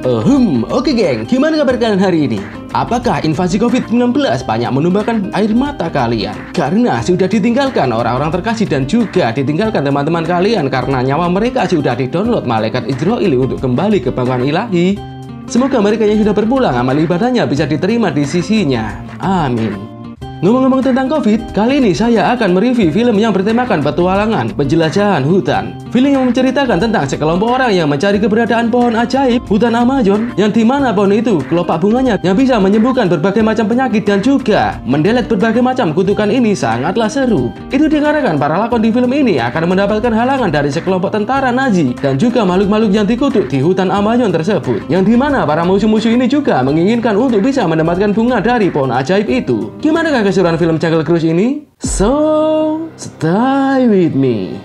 Oke geng, gimana kabar kalian hari ini? Apakah invasi COVID-19 banyak menumbahkan air mata kalian? Karena sudah ditinggalkan orang-orang terkasih dan juga ditinggalkan teman-teman kalian karena nyawa mereka sudah didownload malaikat Israel untuk kembali ke pangkuan ilahi. Semoga mereka yang sudah berpulang amal ibadahnya bisa diterima di sisinya. Amin. Ngomong-ngomong tentang COVID, kali ini saya akan mereview film yang bertemakan petualangan, penjelajahan hutan. Film yang menceritakan tentang sekelompok orang yang mencari keberadaan pohon ajaib hutan Amazon, yang dimana pohon itu kelopak bunganya yang bisa menyembuhkan berbagai macam penyakit dan juga mendelet berbagai macam kutukan. Ini sangatlah seru. Itu dikarenakan para lakon di film ini akan mendapatkan halangan dari sekelompok tentara Nazi dan juga makhluk-makhluk yang dikutuk di hutan Amazon tersebut, yang dimana para musuh-musuh ini juga menginginkan untuk bisa mendapatkan bunga dari pohon ajaib itu. Gimana keseruan film Jungle Cruise ini? So, stay with me.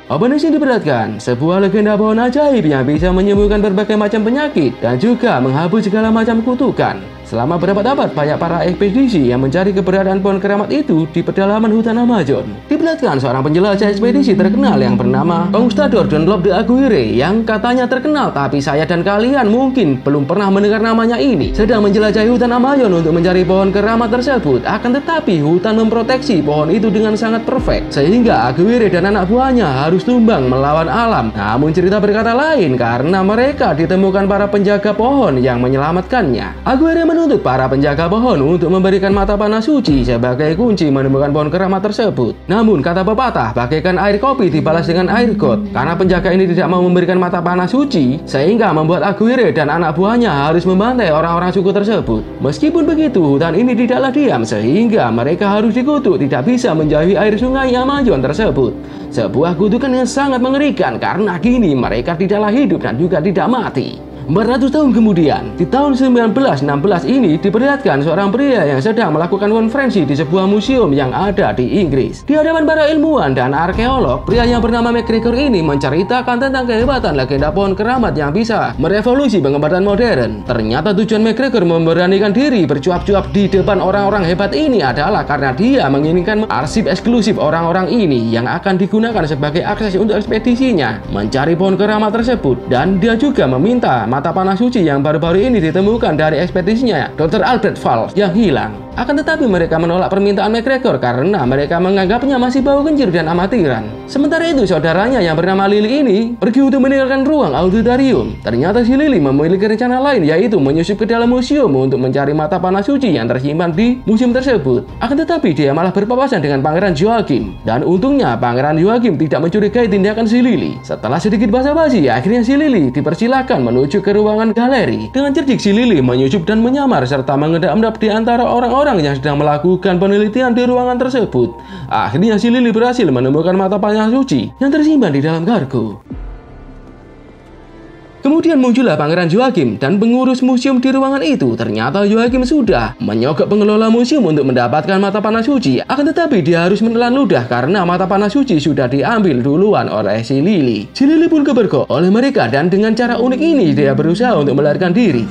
Opening scene diperlihatkan sebuah legenda pohon ajaib yang bisa menyembuhkan berbagai macam penyakit dan juga menghapus segala macam kutukan. Selama berabad-abad, banyak para ekspedisi yang mencari keberadaan pohon keramat itu di pedalaman hutan Amazon. Diperlihatkan seorang penjelajah ekspedisi terkenal yang bernama Conquistador Don Lope de Aguirre, yang katanya terkenal, tapi saya dan kalian mungkin belum pernah mendengar namanya ini, sedang menjelajahi hutan Amazon untuk mencari pohon keramat tersebut. Akan tetapi hutan memproteksi pohon itu dengan sangat perfect, sehingga Aguirre dan anak buahnya harus tumbang melawan alam. Namun cerita berkata lain, karena mereka ditemukan para penjaga pohon yang menyelamatkannya. Aguirre menuntut para penjaga pohon untuk memberikan mata panah suci sebagai kunci menemukan pohon keramat tersebut. Namun kata pepatah, bagaikan air kopi dibalas dengan air got. Karena penjaga ini tidak mau memberikan mata panah suci, sehingga membuat Aguirre dan anak buahnya harus membantai orang-orang suku tersebut. Meskipun begitu, hutan ini tidaklah diam, sehingga mereka harus dikutuk tidak bisa menjauhi air sungai Amazon tersebut. Sebuah kutukan yang sangat mengerikan, karena kini mereka tidaklah hidup dan juga tidak mati. 400 tahun kemudian, di tahun 1916 ini diperlihatkan seorang pria yang sedang melakukan konferensi di sebuah museum yang ada di Inggris. Di hadapan para ilmuwan dan arkeolog, pria yang bernama McGregor ini menceritakan tentang kehebatan legenda pohon keramat yang bisa merevolusi pengobatan modern. Ternyata tujuan McGregor memberanikan diri bercuap-cuap di depan orang-orang hebat ini adalah karena dia menginginkan arsip eksklusif orang-orang ini yang akan digunakan sebagai akses untuk ekspedisinya mencari pohon keramat tersebut. Dan dia juga meminta mata panah suci yang baru-baru ini ditemukan dari ekspedisinya Dr. Albert Falls yang hilang. Akan tetapi mereka menolak permintaan McGregor karena mereka menganggapnya masih bau kencur dan amatiran. Sementara itu saudaranya yang bernama Lily ini pergi untuk meninggalkan ruang auditorium. Ternyata si Lily memiliki rencana lain, yaitu menyusup ke dalam museum untuk mencari mata panah suci yang tersimpan di museum tersebut. Akan tetapi dia malah berpapasan dengan Pangeran Joachim, dan untungnya Pangeran Joachim tidak mencurigai tindakan si Lily. Setelah sedikit basa-basi, akhirnya si Lily dipersilakan menuju ke ruangan galeri. Dengan cerdik si Lily menyusup dan menyamar serta mengendap-endap di antara orang-orang yang sedang melakukan penelitian di ruangan tersebut. Akhirnya si Lily berhasil menemukan mata panah suci yang tersimpan di dalam kargo. Kemudian muncullah Pangeran Joachim dan pengurus museum di ruangan itu. Ternyata Joachim sudah menyogok pengelola museum untuk mendapatkan mata panah suci. Akan tetapi dia harus menelan ludah karena mata panah suci sudah diambil duluan oleh si Lily. Si Lily pun kepergok oleh mereka, dan dengan cara unik ini dia berusaha untuk melarikan diri.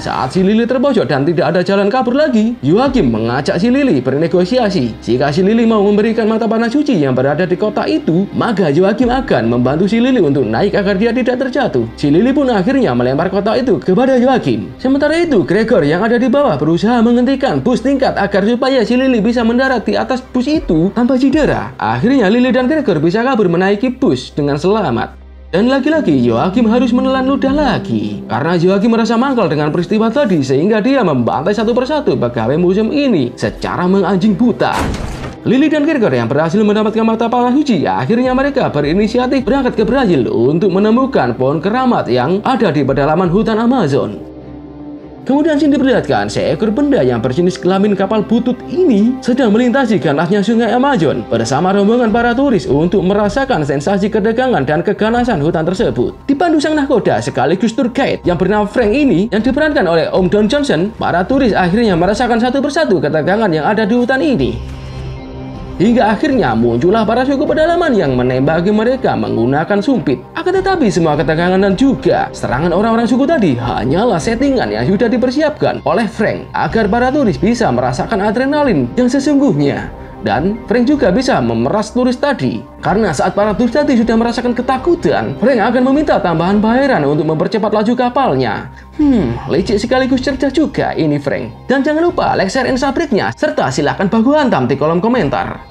Saat si Lily terpojok dan tidak ada jalan kabur lagi, Joachim mengajak si Lily bernegosiasi. Jika si Lily mau memberikan mata panah suci yang berada di kotak itu, maka Joachim akan membantu si Lily untuk naik agar dia tidak terjatuh. Si Lily pun akhirnya melempar kotak itu kepada Joachim. Sementara itu, Gregor yang ada di bawah berusaha menghentikan bus tingkat agar supaya si Lily bisa mendarat di atas bus itu tanpa cedera. Akhirnya Lily dan Gregor bisa kabur menaiki bus dengan selamat. Dan lagi-lagi Joachim harus menelan ludah lagi karena Joachim merasa mangkal dengan peristiwa tadi, sehingga dia membantai satu persatu pegawai museum ini secara menganjing buta. Lily dan Gregor yang berhasil mendapatkan mata panah suci, akhirnya mereka berinisiatif berangkat ke Brazil untuk menemukan pohon keramat yang ada di pedalaman hutan Amazon. Kemudian sini diperlihatkan seekor benda yang berjenis kelamin kapal butut ini sedang melintasi ganasnya sungai Amazon bersama rombongan para turis untuk merasakan sensasi ketegangan dan keganasan hutan tersebut. Dipandu sang nahkoda sekaligus tour guide yang bernama Frank ini yang diperankan oleh Om Don Johnson, para turis akhirnya merasakan satu persatu ketegangan yang ada di hutan ini. Hingga akhirnya muncullah para suku pedalaman yang menembaki mereka menggunakan sumpit. Akan tetapi semua ketegangan dan juga serangan orang-orang suku tadi hanyalah settingan yang sudah dipersiapkan oleh Frank agar para turis bisa merasakan adrenalin yang sesungguhnya. Dan Frank juga bisa memeras turis tadi. Karena saat para Dustati sudah merasakan ketakutan, Frank akan meminta tambahan bayaran untuk mempercepat laju kapalnya. Licik sekaligus cerdas juga ini Frank. Dan jangan lupa like, share, and subscribe-nya, serta silahkan baku hantam di kolom komentar.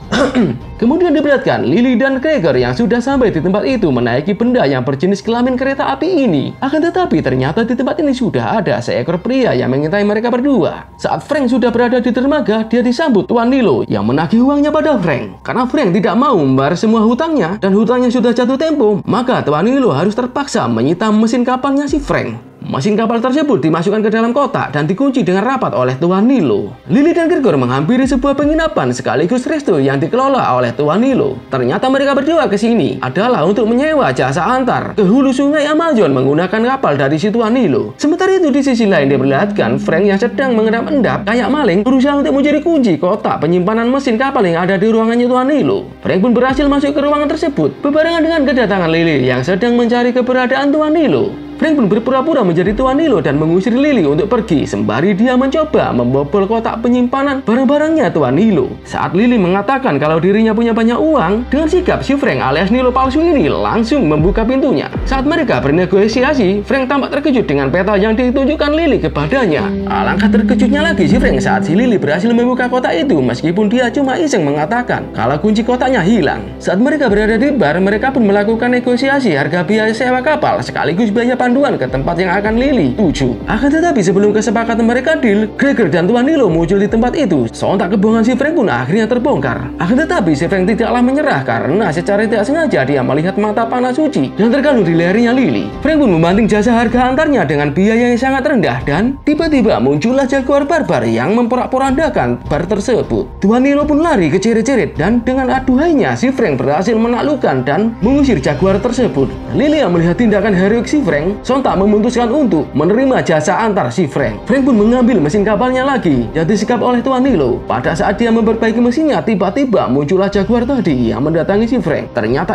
Kemudian diperlihatkan Lily dan Gregor yang sudah sampai di tempat itu menaiki benda yang berjenis kelamin kereta api ini. Akan tetapi ternyata di tempat ini sudah ada seekor pria yang mengintai mereka berdua. Saat Frank sudah berada di dermaga, dia disambut Tuan Nilo yang menagih uangnya pada Frank. Karena Frank tidak mau membayar semua hutangnya dan hutangnya sudah jatuh tempo, maka Tuan Nilo harus terpaksa menyita mesin kapalnya si Frank. Mesin kapal tersebut dimasukkan ke dalam kotak dan dikunci dengan rapat oleh Tuan Nilo. Lily dan Gregor menghampiri sebuah penginapan sekaligus resto yang dikelola oleh Tuan Nilo. Ternyata mereka berdua ke sini adalah untuk menyewa jasa antar ke hulu sungai Amazon menggunakan kapal dari si Tuan Nilo. Sementara itu di sisi lain diperlihatkan Frank yang sedang mengendap-endap kayak maling berusaha untuk mencuri kunci kotak penyimpanan mesin kapal yang ada di ruangannya Tuan Nilo. Frank pun berhasil masuk ke ruangan tersebut berbarengan dengan kedatangan Lily yang sedang mencari keberadaan Tuan Nilo. Frank pun berpura-pura menjadi Tuan Nilo dan mengusir Lily untuk pergi sembari dia mencoba membobol kotak penyimpanan barang-barangnya Tuan Nilo. Saat Lily mengatakan kalau dirinya punya banyak uang, dengan sikap si Frank alias Nilo palsu ini langsung membuka pintunya. Saat mereka bernegosiasi, Frank tampak terkejut dengan peta yang ditunjukkan Lily kepadanya. Alangkah terkejutnya lagi si Frank saat si Lily berhasil membuka kotak itu meskipun dia cuma iseng mengatakan kalau kunci kotaknya hilang. Saat mereka berada di bar, mereka pun melakukan negosiasi harga biaya sewa kapal sekaligus biaya panduan ke tempat yang akan Lily tuju. Akan tetapi sebelum kesepakatan mereka deal, Gregor dan Tuan Nilo muncul di tempat itu. Sontak kebohongan si Frank pun akhirnya terbongkar. Akan tetapi si Frank tidaklah menyerah karena secara tidak sengaja dia melihat mata panah suci yang terkandung di lehernya Lily. Frank pun membanting jasa harga antarnya dengan biaya yang sangat rendah dan tiba-tiba muncullah jaguar barbar yang memporak-porandakan bar tersebut. Tuan Nilo pun lari kecerit-cerit dan dengan aduhainya si Frank berhasil menaklukkan dan mengusir jaguar tersebut. Lily yang melihat tindakan heroik si Frank sontak memutuskan untuk menerima jasa antar si Frank. Frank pun mengambil mesin kapalnya lagi yang disikap oleh Tuan Nilo. Pada saat dia memperbaiki mesinnya, tiba-tiba muncullah jaguar tadi yang mendatangi si Frank. Ternyata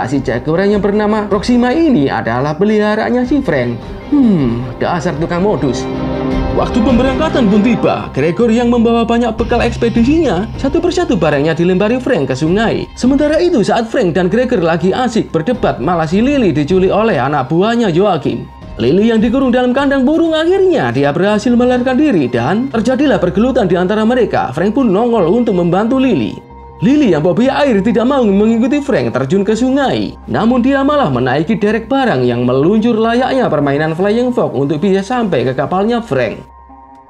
si jaguar yang bernama Proxima ini adalah peliharaannya si Frank. Dasar tukang modus. Waktu pemberangkatan pun tiba. Gregor yang membawa banyak bekal ekspedisinya, satu persatu barangnya dilempari Frank ke sungai. Sementara itu saat Frank dan Gregor lagi asik berdebat, malah si Lily diculik oleh anak buahnya Joachim. Lily yang dikurung dalam kandang burung akhirnya dia berhasil melarikan diri dan terjadilah pergelutan di antara mereka. Frank pun nongol untuk membantu Lily. Lily yang bawa air tidak mau mengikuti Frank terjun ke sungai. Namun dia malah menaiki derek barang yang meluncur layaknya permainan Flying Fox untuk bisa sampai ke kapalnya Frank.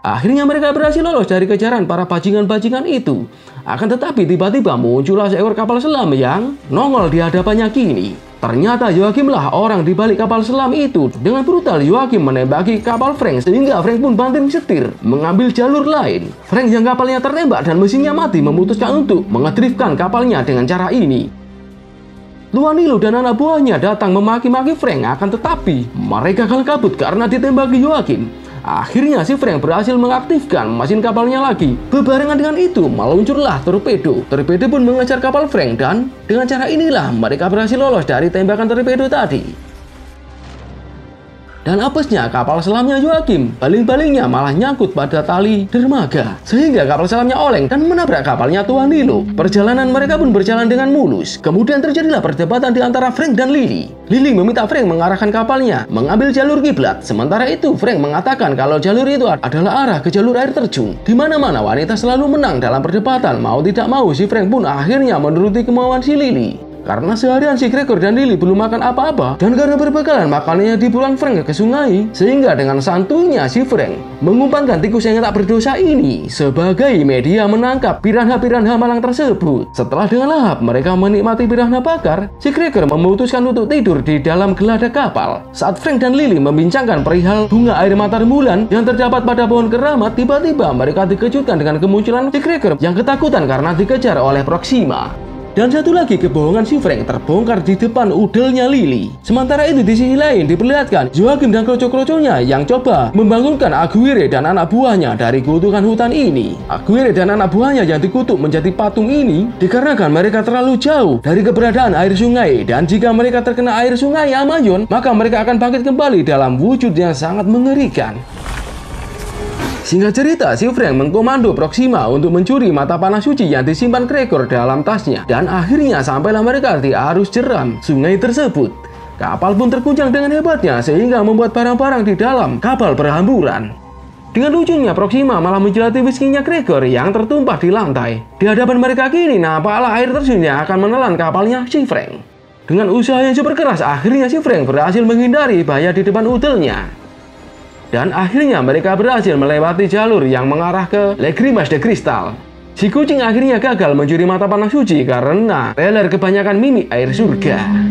Akhirnya mereka berhasil lolos dari kejaran para bajingan-bajingan itu. Akan tetapi tiba-tiba muncullah seekor kapal selam yang nongol di hadapannya kini. Ternyata Joachim lah orang di balik kapal selam itu. Dengan brutal Joachim menembaki kapal Frank sehingga Frank pun banting setir mengambil jalur lain. Frank yang kapalnya tertembak dan mesinnya mati memutuskan untuk mengedriftkan kapalnya dengan cara ini. Tuan Nilo dan anak buahnya datang memaki-maki Frank, akan tetapi mereka gagal kabut karena ditembaki Joachim. Akhirnya si Frank berhasil mengaktifkan mesin kapalnya lagi. Berbarengan dengan itu meluncurlah torpedo. Torpedo pun mengejar kapal Frank dan dengan cara inilah mereka berhasil lolos dari tembakan torpedo tadi. Dan apesnya kapal selamnya Joachim, baling-balingnya malah nyangkut pada tali dermaga sehingga kapal selamnya oleng dan menabrak kapalnya Tuan Nilo. Perjalanan mereka pun berjalan dengan mulus. Kemudian terjadilah perdebatan di antara Frank dan Lily. Lily meminta Frank mengarahkan kapalnya mengambil jalur kiblat. Sementara itu Frank mengatakan kalau jalur itu adalah arah ke jalur air terjun. Di mana-mana wanita selalu menang dalam perdebatan. Mau tidak mau si Frank pun akhirnya menuruti kemauan si Lily. Karena seharian si Gregor dan Lily belum makan apa-apa dan karena berbekalan makanannya dibuang Frank ke sungai, sehingga dengan santuinya si Frank mengumpankan tikus yang tak berdosa ini sebagai media menangkap piranha-piranha malang tersebut. Setelah dengan lahap mereka menikmati piranha bakar, si Gregor memutuskan untuk tidur di dalam geladak kapal. Saat Frank dan Lily membincangkan perihal bunga air mata rembulan yang terdapat pada pohon keramat, tiba-tiba mereka dikejutkan dengan kemunculan si Gregor yang ketakutan karena dikejar oleh Proxima. Dan satu lagi kebohongan si Frank terbongkar di depan udelnya Lily. Sementara itu di sisi lain diperlihatkan Joachim dan kroco-kroconya yang coba membangunkan Aguirre dan anak buahnya dari kutukan hutan ini. Aguirre dan anak buahnya yang dikutuk menjadi patung ini dikarenakan mereka terlalu jauh dari keberadaan air sungai, dan jika mereka terkena air sungai Amazon maka mereka akan bangkit kembali dalam wujud yang sangat mengerikan. Singkat cerita, si Frank mengkomando Proxima untuk mencuri mata panah suci yang disimpan Gregor dalam tasnya. Dan akhirnya sampailah mereka di arus jeram sungai tersebut. Kapal pun terguncang dengan hebatnya sehingga membuat barang-barang di dalam kapal berhamburan. Dengan lucunya, Proxima malah menjilati whisky-nya Gregor yang tertumpah di lantai. Di hadapan mereka kini nampaklah air terjun yang akan menelan kapalnya si Frank. Dengan usaha yang super keras, akhirnya si Frank berhasil menghindari bahaya di depan udelnya. Dan akhirnya mereka berhasil melewati jalur yang mengarah ke Lagrimas de Cristal. Si kucing akhirnya gagal mencuri mata panah suci karena peler kebanyakan mimik air surga.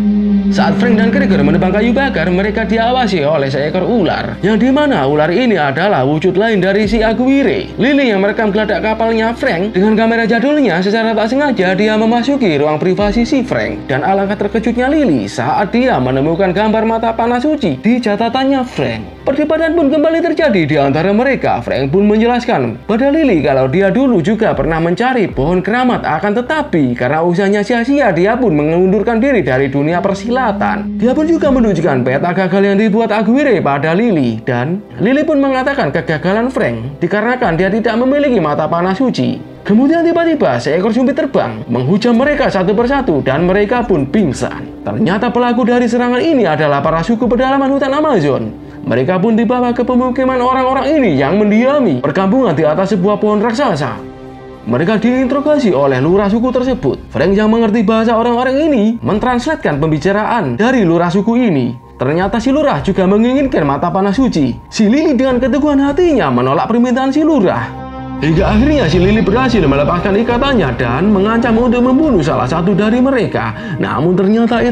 Saat Frank dan Gregor menebang kayu bakar, mereka diawasi oleh seekor ular. Yang dimana ular ini adalah wujud lain dari si Aguirre. Lily yang merekam geladak kapalnya Frank dengan kamera jadulnya secara tak sengaja dia memasuki ruang privasi si Frank. Dan alangkah terkejutnya Lily saat dia menemukan gambar mata panah suci di catatannya Frank. Perdebatan pun kembali terjadi di antara mereka. Frank pun menjelaskan pada Lily kalau dia dulu juga pernah mencari pohon keramat, akan tetapi karena usahanya sia-sia dia pun mengundurkan diri dari dunia persilatan. Dia pun juga menunjukkan peta gagal yang dibuat Aguirre pada Lily, dan Lily pun mengatakan kegagalan Frank dikarenakan dia tidak memiliki mata panah suci. Kemudian tiba-tiba seekor sumpit terbang menghujam mereka satu persatu dan mereka pun pingsan. Ternyata pelaku dari serangan ini adalah para suku pedalaman hutan Amazon. Mereka pun dibawa ke pemukiman orang-orang ini yang mendiami perkampungan di atas sebuah pohon raksasa. Mereka diinterogasi oleh lurah suku tersebut. Frank yang mengerti bahasa orang-orang ini mentranslatekan pembicaraan dari lurah suku ini. Ternyata si lurah juga menginginkan mata panah suci. Si Lily dengan keteguhan hatinya menolak permintaan si lurah. Hingga akhirnya si Lily berhasil melepaskan ikatannya dan mengancam untuk membunuh salah satu dari mereka. Namun ternyata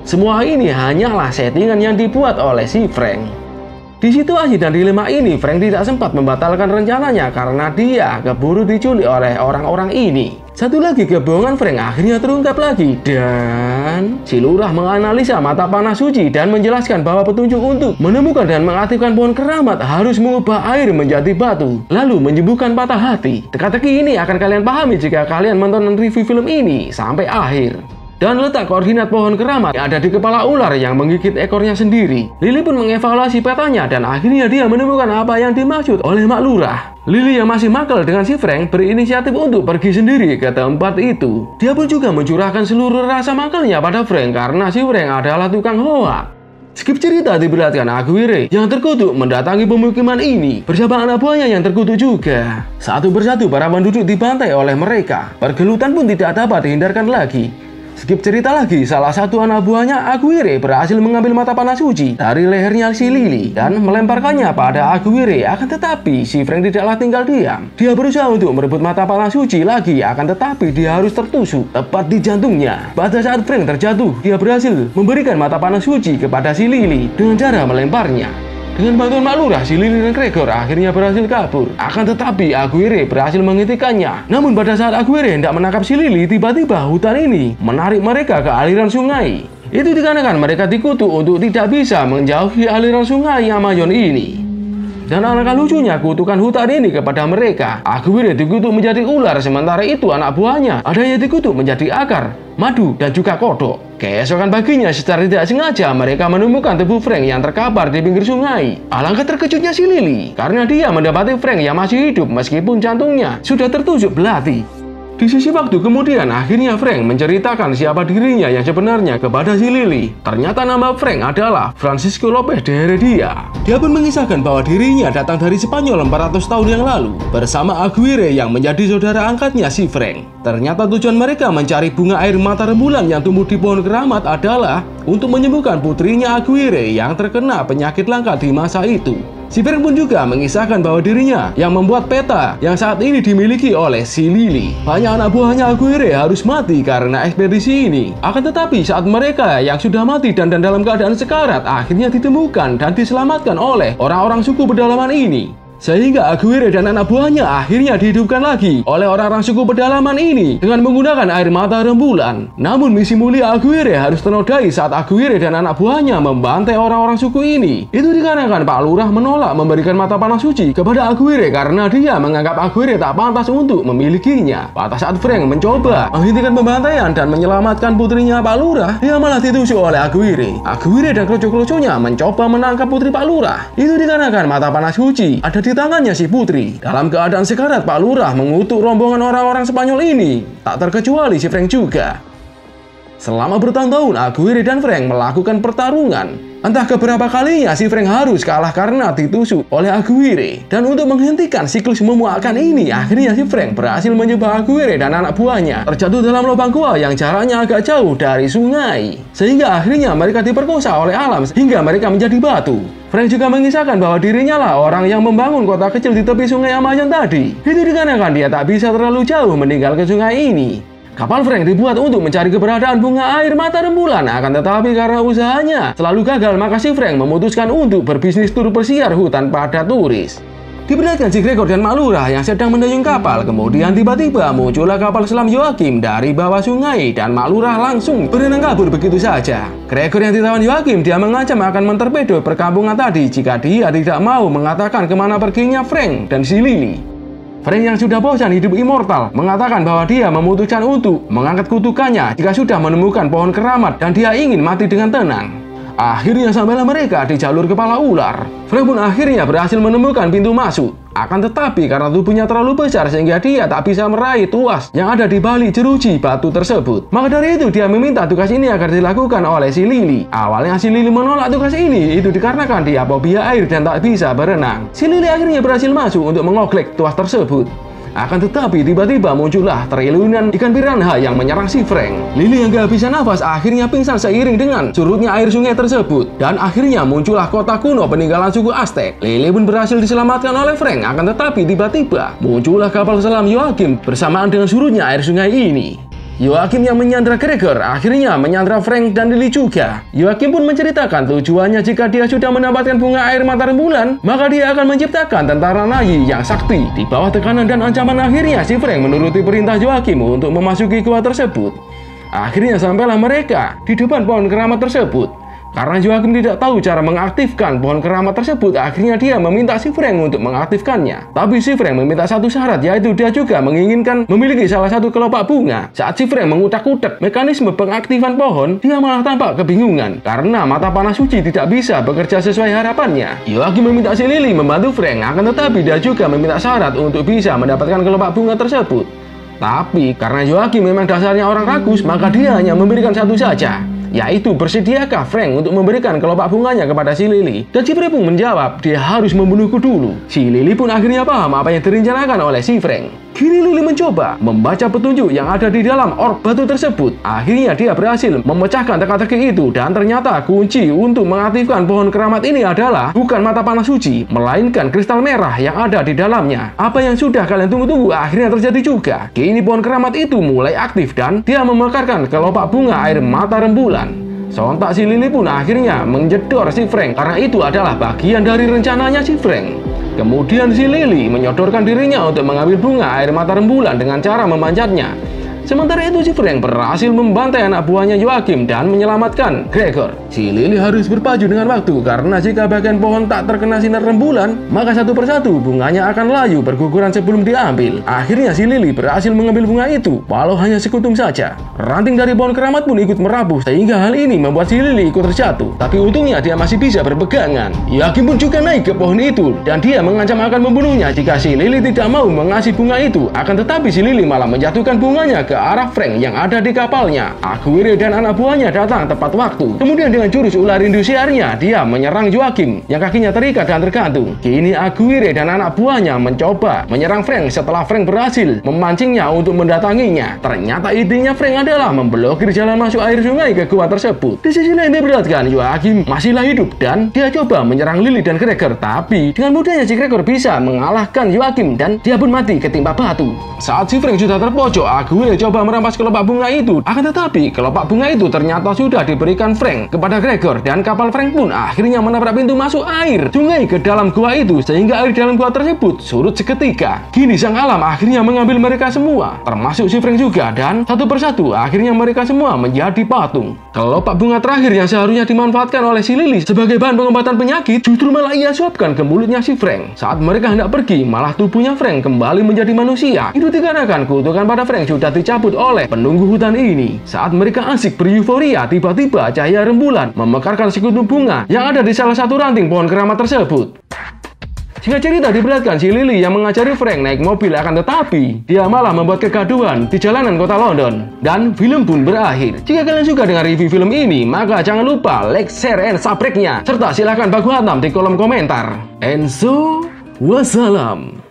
semua ini hanyalah settingan yang dibuat oleh si Frank. Di situasi dan dilema ini, Frank tidak sempat membatalkan rencananya karena dia keburu diculik oleh orang-orang ini. Satu lagi kebohongan Frank akhirnya terungkap lagi, dan si lurah menganalisa mata panah suci dan menjelaskan bahwa petunjuk untuk menemukan dan mengaktifkan pohon keramat harus mengubah air menjadi batu, lalu menyembuhkan patah hati. Teka-teki ini akan kalian pahami jika kalian menonton review film ini sampai akhir. Dan letak koordinat pohon keramat yang ada di kepala ular yang menggigit ekornya sendiri. Lily pun mengevaluasi petanya dan akhirnya dia menemukan apa yang dimaksud oleh Mak Lurah. Lily yang masih makal dengan si Frank berinisiatif untuk pergi sendiri ke tempat itu. Dia pun juga mencurahkan seluruh rasa makalnya pada Frank karena si Frank adalah tukang hoak. Skip cerita diperlihatkan Aguirre yang terkutuk mendatangi pemukiman ini bersama anak buahnya yang terkutuk juga. Satu persatu para penduduk dibantai oleh mereka. Pergelutan pun tidak dapat dihindarkan lagi. Skip cerita lagi, salah satu anak buahnya Aguirre berhasil mengambil mata panah suci dari lehernya si Lily dan melemparkannya pada Aguirre. Akan tetapi si Frank tidaklah tinggal diam. Dia berusaha untuk merebut mata panah suci lagi, akan tetapi dia harus tertusuk tepat di jantungnya. Pada saat Frank terjatuh, dia berhasil memberikan mata panah suci kepada si Lily dengan cara melemparnya. Dengan bantuan Mak Lurah, si Lily dan Gregor akhirnya berhasil kabur. Akan tetapi Aguirre berhasil menghentikannya. Namun pada saat Aguirre hendak menangkap si Lily, tiba-tiba hutan ini menarik mereka ke aliran sungai. Itu dikarenakan mereka dikutuk untuk tidak bisa menjauhi aliran sungai Amazon ini. Dan alangkah lucunya kutukan hutan ini kepada mereka. Aguirre dikutuk menjadi ular, sementara itu anak buahnya ada yang dikutuk menjadi akar, madu, dan juga kodok. Keesokan paginya secara tidak sengaja mereka menemukan tubuh Frank yang terkapar di pinggir sungai. Alangkah terkejutnya si Lily karena dia mendapati Frank yang masih hidup meskipun jantungnya sudah tertusuk belati. Di sisi waktu kemudian, akhirnya Frank menceritakan siapa dirinya yang sebenarnya kepada si Lily. Ternyata nama Frank adalah Francisco Lopez de Heredia. Dia pun mengisahkan bahwa dirinya datang dari Spanyol 400 tahun yang lalu bersama Aguirre yang menjadi saudara angkatnya si Frank. Ternyata tujuan mereka mencari bunga air mata rembulan yang tumbuh di pohon keramat adalah untuk menyembuhkan putrinya Aguirre yang terkena penyakit langka di masa itu. Si Frank pun juga mengisahkan bahwa dirinya yang membuat peta yang saat ini dimiliki oleh si Lily. Banyak anak buahnya Aguirre harus mati karena ekspedisi ini. Akan tetapi saat mereka yang sudah mati dan dalam keadaan sekarat akhirnya ditemukan dan diselamatkan oleh orang-orang suku pedalaman ini. Sehingga Aguirre dan anak buahnya akhirnya dihidupkan lagi oleh orang-orang suku pedalaman ini dengan menggunakan air mata rembulan. Namun misi mulia Aguirre harus ternodai saat Aguirre dan anak buahnya membantai orang-orang suku ini. Itu dikarenakan Pak Lurah menolak memberikan mata panah suci kepada Aguirre karena dia menganggap Aguirre tak pantas untuk memilikinya. Pada saat Frank mencoba menghentikan pembantaian dan menyelamatkan putrinya Pak Lurah, dia malah ditusuk oleh Aguirre. Aguirre dan kroco-kroconya mencoba menangkap putri Pak Lurah. Itu dikarenakan mata panah suci ada di tangannya si Putri. Dalam keadaan sekarat, Pak Lurah mengutuk rombongan orang-orang Spanyol ini, tak terkecuali si Frank juga. Selama bertahun-tahun, Aguirre dan Frank melakukan pertarungan. Entah keberapa kalinya si Frank harus kalah karena ditusuk oleh Aguirre. Dan untuk menghentikan siklus memuakkan ini, akhirnya si Frank berhasil menjebak Aguirre dan anak buahnya terjatuh dalam lubang gua yang jaraknya agak jauh dari sungai. Sehingga akhirnya mereka diperkosa oleh alam hingga mereka menjadi batu. Frank juga mengisahkan bahwa dirinya lah orang yang membangun kota kecil di tepi sungai Amazon tadi. Itu dikarenakan dia tak bisa terlalu jauh meninggalkan sungai ini. Kapal Frank dibuat untuk mencari keberadaan bunga air mata rembulan, akan tetapi karena usahanya selalu gagal, maka si Frank memutuskan untuk berbisnis tur pesiar hutan pada turis. Diperlihatkan si Gregor dan Mak Lurah yang sedang mendayung kapal, kemudian tiba-tiba muncullah kapal selam Joachim dari bawah sungai dan Mak Lurah langsung berenang kabur begitu saja. Gregor yang ditawan Joachim, dia mengancam akan mentorpedo perkampungan tadi jika dia tidak mau mengatakan kemana perginya Frank dan si Lily. Frank yang sudah bosan hidup immortal mengatakan bahwa dia memutuskan untuk mengangkat kutukannya jika sudah menemukan pohon keramat dan dia ingin mati dengan tenang. Akhirnya sampailah mereka di jalur kepala ular. Frank pun akhirnya berhasil menemukan pintu masuk. Akan tetapi karena tubuhnya terlalu besar sehingga dia tak bisa meraih tuas yang ada di balik jeruji batu tersebut. Maka dari itu dia meminta tugas ini agar dilakukan oleh si Lily. Awalnya si Lily menolak tugas ini, itu dikarenakan dia fobia air dan tak bisa berenang. Si Lily akhirnya berhasil masuk untuk mengoklek tuas tersebut. Akan tetapi tiba-tiba muncullah triliunan ikan piranha yang menyerang si Frank. Lily yang gak bisa nafas akhirnya pingsan seiring dengan surutnya air sungai tersebut. Dan akhirnya muncullah kota kuno peninggalan suku Aztec. Lily pun berhasil diselamatkan oleh Frank. Akan tetapi tiba-tiba muncullah kapal selam Joachim bersamaan dengan surutnya air sungai ini. Joachim yang menyandra Gregor akhirnya menyandra Frank dan Lily juga. Joachim pun menceritakan tujuannya jika dia sudah mendapatkan bunga air mata rembulan, maka dia akan menciptakan tentara Nazi yang sakti. Di bawah tekanan dan ancaman akhirnya si Frank menuruti perintah Joachim untuk memasuki gua tersebut. Akhirnya sampailah mereka di depan pohon keramat tersebut. Karena Joachim tidak tahu cara mengaktifkan pohon keramat tersebut, akhirnya dia meminta si Frank untuk mengaktifkannya. Tapi si Frank meminta satu syarat, yaitu dia juga menginginkan memiliki salah satu kelopak bunga. Saat si Frank mengutak-utak mekanisme pengaktifan pohon, dia malah tampak kebingungan karena mata panah suci tidak bisa bekerja sesuai harapannya. Joachim meminta si Lily membantu Frank, akan tetapi dia juga meminta syarat untuk bisa mendapatkan kelopak bunga tersebut. Tapi karena Joachim memang dasarnya orang ragus, maka dia hanya memberikan satu saja, yaitu bersediakah Frank untuk memberikan kelopak bunganya kepada si Lily. Dan si Frank pun menjawab dia harus membunuhku dulu. Si Lily pun akhirnya paham apa yang direncanakan oleh si Frank. Kini Lily mencoba membaca petunjuk yang ada di dalam orb batu tersebut. Akhirnya dia berhasil memecahkan teka-teki itu, dan ternyata kunci untuk mengaktifkan pohon keramat ini adalah bukan mata panah suci, melainkan kristal merah yang ada di dalamnya. Apa yang sudah kalian tunggu-tunggu akhirnya terjadi juga. Kini pohon keramat itu mulai aktif dan dia memekarkan kelopak bunga air mata rembulan. Sontak si Lily pun akhirnya menjedor si Frank karena itu adalah bagian dari rencananya si Frank. Kemudian si Lily menyodorkan dirinya untuk mengambil bunga air mata rembulan dengan cara memanjatnya. Sementara itu si Frank berhasil membantai anak buahnya Joachim dan menyelamatkan Gregor. Si Lily harus berpacu dengan waktu karena jika bagian pohon tak terkena sinar rembulan, maka satu persatu bunganya akan layu berguguran sebelum diambil. Akhirnya si Lily berhasil mengambil bunga itu, walau hanya sekuntum saja. Ranting dari pohon keramat pun ikut merapuh, sehingga hal ini membuat si Lily ikut terjatuh. Tapi untungnya dia masih bisa berpegangan. Joachim pun juga naik ke pohon itu, dan dia mengancam akan membunuhnya jika si Lily tidak mau mengasih bunga itu. Akan tetapi si Lily malah menjatuhkan bunganya ke arah Frank yang ada di kapalnya. Aguirre dan anak buahnya datang tepat waktu. Kemudian dengan jurus ular indusiarnya, dia menyerang Joachim yang kakinya terikat dan tergantung. Kini Aguirre dan anak buahnya mencoba menyerang Frank setelah Frank berhasil memancingnya untuk mendatanginya. Ternyata idenya Frank adalah memblokir jalan masuk air sungai ke gua tersebut. Di sisi lain diperlihatkan Joachim masihlah hidup dan dia coba menyerang Lily dan Gregor, tapi dengan mudahnya si Gregor bisa mengalahkan Joachim dan dia pun mati ketimpa batu. Saat si Frank sudah terpojok, Aguirre coba merampas kelopak bunga itu. Akan tetapi kelopak bunga itu ternyata sudah diberikan Frank kepada Gregor, dan kapal Frank pun akhirnya menabrak pintu masuk air sungai ke dalam gua itu, sehingga air dalam gua tersebut surut seketika. Kini sang alam akhirnya mengambil mereka semua, termasuk si Frank juga, dan satu persatu akhirnya mereka semua menjadi patung. Kelopak bunga terakhir yang seharusnya dimanfaatkan oleh si Lily sebagai bahan pengobatan penyakit justru malah ia suapkan ke mulutnya si Frank. Saat mereka hendak pergi, malah tubuhnya Frank kembali menjadi manusia. Itu dikarenakan kutukan pada Frank sudah dicabut oleh penunggu hutan ini. Saat mereka asik bereuforia, tiba-tiba cahaya rembulan memekarkan sekutu bunga yang ada di salah satu ranting pohon keramat tersebut. Jika cerita diberatkan, si Lily yang mengajari Frank naik mobil, akan tetapi dia malah membuat kegaduhan di jalanan kota London. Dan film pun berakhir. Jika kalian suka dengan review film ini, maka jangan lupa like, share, and subscribe-nya. Serta silahkan baku hantam di kolom komentar. And so, wassalam.